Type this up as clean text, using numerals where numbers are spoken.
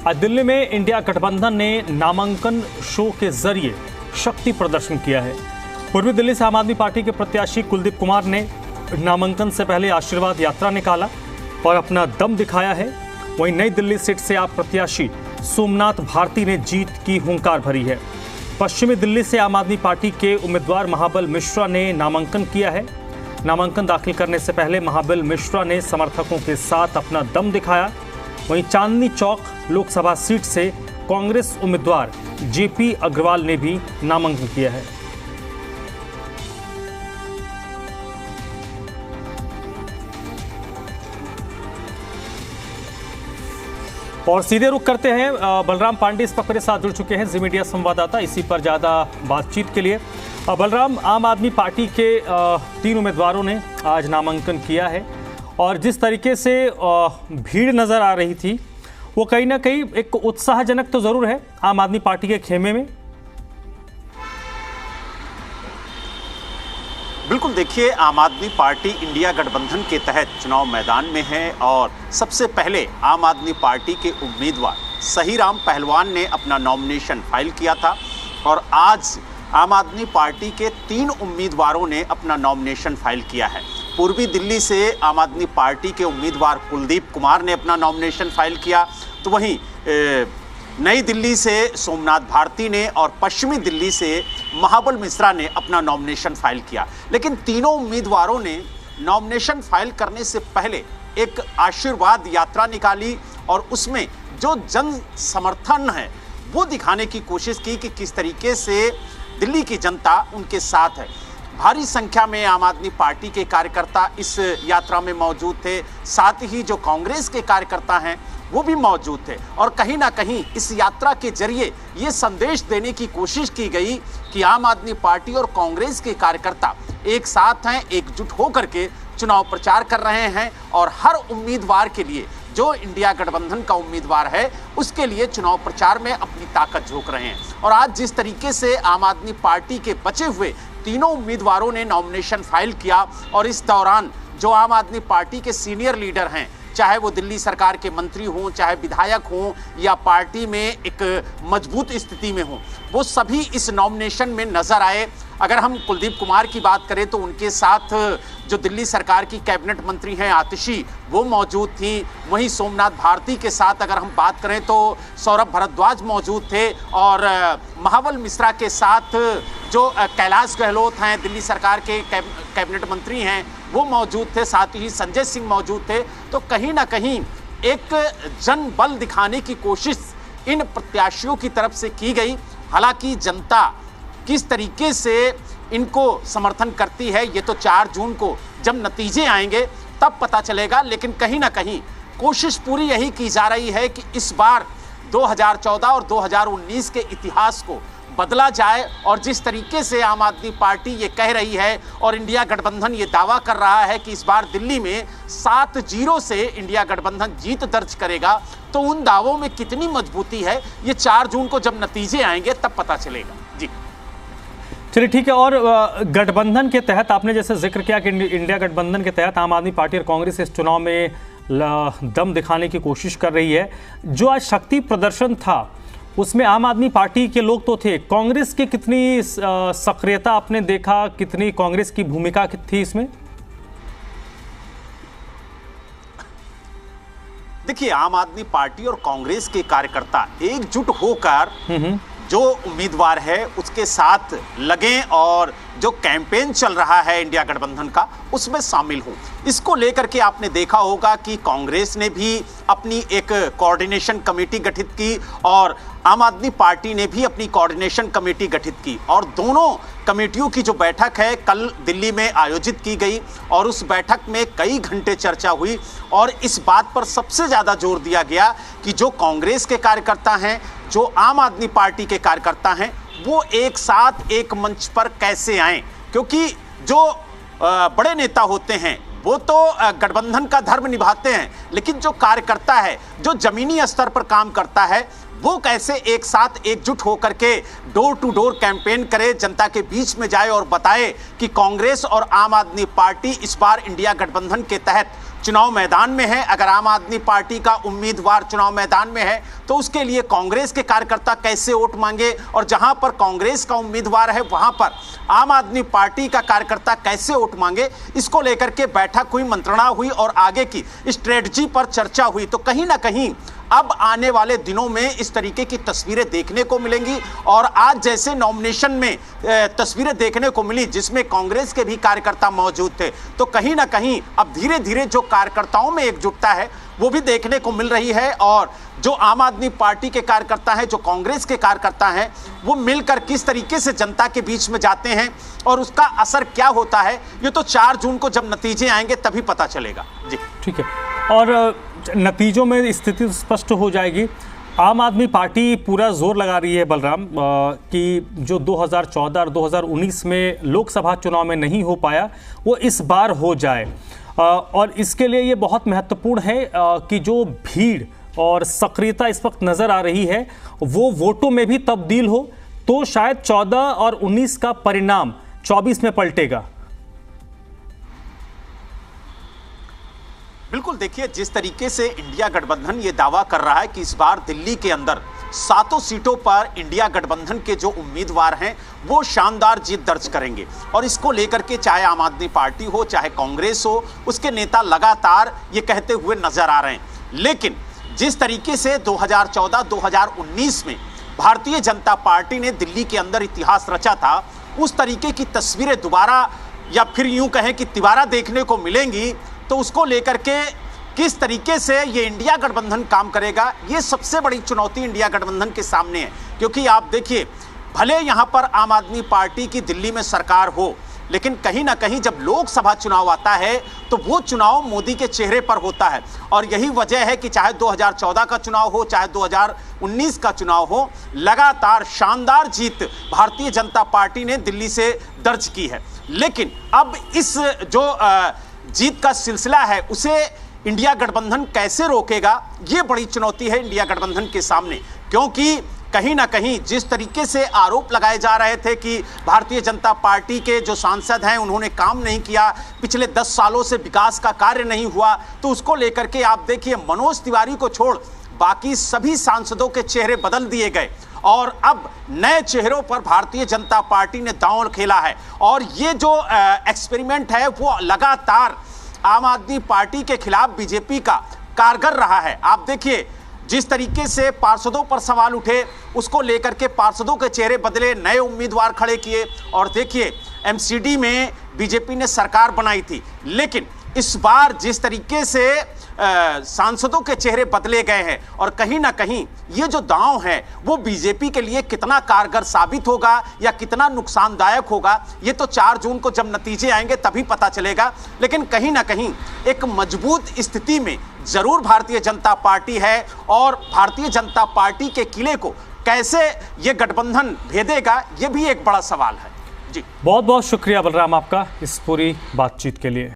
आज दिल्ली में इंडिया गठबंधन ने नामांकन शो के जरिए शक्ति प्रदर्शन किया है। पूर्वी दिल्ली से आम आदमी पार्टी के प्रत्याशी कुलदीप कुमार ने नामांकन से पहले आशीर्वाद यात्रा निकाला और अपना दम दिखाया है। वहीं नई दिल्ली सीट से आप प्रत्याशी सोमनाथ भारती ने जीत की हुंकार भरी है। पश्चिमी दिल्ली से आम आदमी पार्टी के उम्मीदवार महाबल मिश्रा ने नामांकन किया है। नामांकन दाखिल करने से पहले महाबल मिश्रा ने समर्थकों के साथ अपना दम दिखाया। वहीं चांदनी चौक लोकसभा सीट से कांग्रेस उम्मीदवार जेपी अग्रवाल ने भी नामांकन किया है। और सीधे रुख करते हैं, बलराम पांडे इस वक्त मेरे साथ जुड़ चुके हैं, जी मीडिया संवाददाता, इसी पर ज़्यादा बातचीत के लिए। बलराम, आम आदमी पार्टी के 3 उम्मीदवारों ने आज नामांकन किया है और जिस तरीके से भीड़ नज़र आ रही थी वो कहीं ना कहीं एक उत्साहजनक तो ज़रूर है आम आदमी पार्टी के खेमे में। बिल्कुल, देखिए, आम आदमी पार्टी इंडिया गठबंधन के तहत चुनाव मैदान में है और सबसे पहले आम आदमी पार्टी के उम्मीदवार सहीराम पहलवान ने अपना नॉमिनेशन फाइल किया था और आज आम आदमी पार्टी के 3 उम्मीदवारों ने अपना नॉमिनेशन फाइल किया है। पूर्वी दिल्ली से आम आदमी पार्टी के उम्मीदवार कुलदीप कुमार ने अपना नॉमिनेशन फाइल किया, तो वहीं नई दिल्ली से सोमनाथ भारती ने और पश्चिमी दिल्ली से महाबल मिश्रा ने अपना नॉमिनेशन फाइल किया। लेकिन तीनों उम्मीदवारों ने नॉमिनेशन फाइल करने से पहले एक आशीर्वाद यात्रा निकाली और उसमें जो जन समर्थन है वो दिखाने की कोशिश की कि किस तरीके से दिल्ली की जनता उनके साथ है। भारी संख्या में आम आदमी पार्टी के कार्यकर्ता इस यात्रा में मौजूद थे, साथ ही जो कांग्रेस के कार्यकर्ता हैं वो भी मौजूद थे और कहीं ना कहीं इस यात्रा के जरिए ये संदेश देने की कोशिश की गई कि आम आदमी पार्टी और कांग्रेस के कार्यकर्ता एक साथ हैं, एकजुट होकर के चुनाव प्रचार कर रहे हैं और हर उम्मीदवार के लिए, जो इंडिया गठबंधन का उम्मीदवार है उसके लिए चुनाव प्रचार में अपनी ताकत झोंक रहे हैं। और आज जिस तरीके से आम आदमी पार्टी के बचे हुए तीनों उम्मीदवारों ने नॉमिनेशन फाइल किया और इस दौरान जो आम आदमी पार्टी के सीनियर लीडर हैं, चाहे वो दिल्ली सरकार के मंत्री हों, चाहे विधायक हों या पार्टी में एक मजबूत स्थिति में हों, वो सभी इस नॉमिनेशन में नजर आए। अगर हम कुलदीप कुमार की बात करें तो उनके साथ जो दिल्ली सरकार की कैबिनेट मंत्री हैं आतिशी, वो मौजूद थी। वहीं सोमनाथ भारती के साथ अगर हम बात करें तो सौरभ भारद्वाज मौजूद थे और महाबल मिश्रा के साथ जो कैलाश गहलोत हैं, दिल्ली सरकार के कैबिनेट मंत्री हैं, वो मौजूद थे, साथ ही संजय सिंह मौजूद थे। तो कहीं ना कहीं एक जन बल दिखाने की कोशिश इन प्रत्याशियों की तरफ से की गई। हालांकि जनता किस तरीके से इनको समर्थन करती है ये तो 4 जून को जब नतीजे आएंगे तब पता चलेगा। लेकिन कहीं ना कहीं कोशिश पूरी यही की जा रही है कि इस बार 2014 और 2019 के इतिहास को बदला जाए और जिस तरीके से आम आदमी पार्टी ये कह रही है और इंडिया गठबंधन ये दावा कर रहा है कि इस बार दिल्ली में 7-0 से इंडिया गठबंधन जीत दर्ज करेगा, तो उन दावों में कितनी मजबूती है ये 4 जून को जब नतीजे आएंगे तब पता चलेगा। जी चलिए, ठीक है। और गठबंधन के तहत आपने जैसे जिक्र किया कि इंडिया गठबंधन के तहत आम आदमी पार्टी और कांग्रेस इस चुनाव में दम दिखाने की कोशिश कर रही है। जो आज शक्ति प्रदर्शन था उसमें आम आदमी पार्टी के लोग तो थे, कांग्रेस की कितनी सक्रियता आपने देखा, कितनी कांग्रेस की भूमिका थी इसमें? देखिए, आम आदमी पार्टी और कांग्रेस के कार्यकर्ता एकजुट होकर जो उम्मीदवार है उसके साथ लगे और जो कैंपेन चल रहा है इंडिया गठबंधन का उसमें शामिल हूं। इसको लेकर के आपने देखा होगा कि कांग्रेस ने भी अपनी एक कोऑर्डिनेशन कमेटी गठित की और आम आदमी पार्टी ने भी अपनी कोऑर्डिनेशन कमेटी गठित की और दोनों कमेटियों की जो बैठक है कल दिल्ली में आयोजित की गई और उस बैठक में कई घंटे चर्चा हुई और इस बात पर सबसे ज़्यादा जोर दिया गया कि जो कांग्रेस के कार्यकर्ता हैं, जो आम आदमी पार्टी के कार्यकर्ता हैं, वो एक साथ एक मंच पर कैसे आएं, क्योंकि जो बड़े नेता होते हैं वो तो गठबंधन का धर्म निभाते हैं, लेकिन जो कार्यकर्ता है, जो जमीनी स्तर पर काम करता है, वो कैसे एक साथ एकजुट होकर के डोर टू डोर कैंपेन करे, जनता के बीच में जाए और बताए कि कांग्रेस और आम आदमी पार्टी इस बार इंडिया गठबंधन के तहत चुनाव मैदान में है, अगर आम आदमी पार्टी का उम्मीदवार चुनाव मैदान में है तो उसके लिए कांग्रेस के कार्यकर्ता कैसे वोट मांगे, और जहां पर कांग्रेस का उम्मीदवार है वहां पर आम आदमी पार्टी का कार्यकर्ता कैसे वोट मांगे, इसको लेकर के बैठक हुई, मंत्रणा हुई और आगे की स्ट्रेटजी पर चर्चा हुई। तो कहीं ना कहीं अब आने वाले दिनों में इस तरीके की तस्वीरें देखने को मिलेंगी, और आज जैसे नॉमिनेशन में तस्वीरें देखने को मिली जिसमें कांग्रेस के भी कार्यकर्ता मौजूद थे, तो कहीं ना कहीं अब धीरे धीरे जो कार्यकर्ताओं में एकजुटता है वो भी देखने को मिल रही है, और जो आम आदमी पार्टी के कार्यकर्ता हैं, जो कांग्रेस के कार्यकर्ता हैं, वो मिलकर किस तरीके से जनता के बीच में जाते हैं और उसका असर क्या होता है, ये तो 4 जून को जब नतीजे आएंगे तभी पता चलेगा। जी ठीक है, और नतीजों में स्थिति स्पष्ट हो जाएगी। आम आदमी पार्टी पूरा जोर लगा रही है बलराम कि जो 2014 और 2019 में लोकसभा चुनाव में नहीं हो पाया वो इस बार हो जाए, और इसके लिए ये बहुत महत्वपूर्ण है कि जो भीड़ और सक्रियता इस वक्त नज़र आ रही है वो वोटों में भी तब्दील हो, तो शायद 14 और 19 का परिणाम 24 में पलटेगा। बिल्कुल, देखिए जिस तरीके से इंडिया गठबंधन ये दावा कर रहा है कि इस बार दिल्ली के अंदर 7 सीटों पर इंडिया गठबंधन के जो उम्मीदवार हैं वो शानदार जीत दर्ज करेंगे, और इसको लेकर के चाहे आम आदमी पार्टी हो चाहे कांग्रेस हो, उसके नेता लगातार ये कहते हुए नजर आ रहे हैं। लेकिन जिस तरीके से 2014-2019 में भारतीय जनता पार्टी ने दिल्ली के अंदर इतिहास रचा था, उस तरीके की तस्वीरें दोबारा या फिर यूं कहें कि तिबारा देखने को मिलेंगी, तो उसको लेकर के किस तरीके से ये इंडिया गठबंधन काम करेगा, ये सबसे बड़ी चुनौती इंडिया गठबंधन के सामने है। क्योंकि आप देखिए, भले यहां पर आम आदमी पार्टी की दिल्ली में सरकार हो, लेकिन कहीं ना कहीं जब लोकसभा चुनाव आता है तो वो चुनाव मोदी के चेहरे पर होता है, और यही वजह है कि चाहे 2014 का चुनाव हो चाहे 2019 का चुनाव हो, लगातार शानदार जीत भारतीय जनता पार्टी ने दिल्ली से दर्ज की है। लेकिन अब इस जो जीत का सिलसिला है उसे इंडिया गठबंधन कैसे रोकेगा, ये बड़ी चुनौती है इंडिया गठबंधन के सामने। क्योंकि कहीं ना कहीं जिस तरीके से आरोप लगाए जा रहे थे कि भारतीय जनता पार्टी के जो सांसद हैं उन्होंने काम नहीं किया, पिछले 10 सालों से विकास का कार्य नहीं हुआ, तो उसको लेकर के आप देखिए मनोज तिवारी को छोड़ बाकी सभी सांसदों के चेहरे बदल दिए गए, और अब नए चेहरों पर भारतीय जनता पार्टी ने दांव खेला है। और ये जो एक्सपेरिमेंट है वो लगातार आम आदमी पार्टी के खिलाफ बीजेपी का कारगर रहा है। आप देखिए जिस तरीके से पार्षदों पर सवाल उठे, उसको लेकर के पार्षदों के चेहरे बदले, नए उम्मीदवार खड़े किए, और देखिए एमसीडी में बीजेपी ने सरकार बनाई थी, लेकिन इस बार जिस तरीके से सांसदों के चेहरे बदले गए हैं, और कहीं ना कहीं ये जो दांव है वो बीजेपी के लिए कितना कारगर साबित होगा या कितना नुकसानदायक होगा, ये तो 4 जून को जब नतीजे आएंगे तभी पता चलेगा। लेकिन कहीं ना कहीं एक मजबूत स्थिति में जरूर भारतीय जनता पार्टी है, और भारतीय जनता पार्टी के किले को कैसे ये गठबंधन भेदेगा, ये भी एक बड़ा सवाल है। जी बहुत बहुत शुक्रिया बलराम आपका इस पूरी बातचीत के लिए।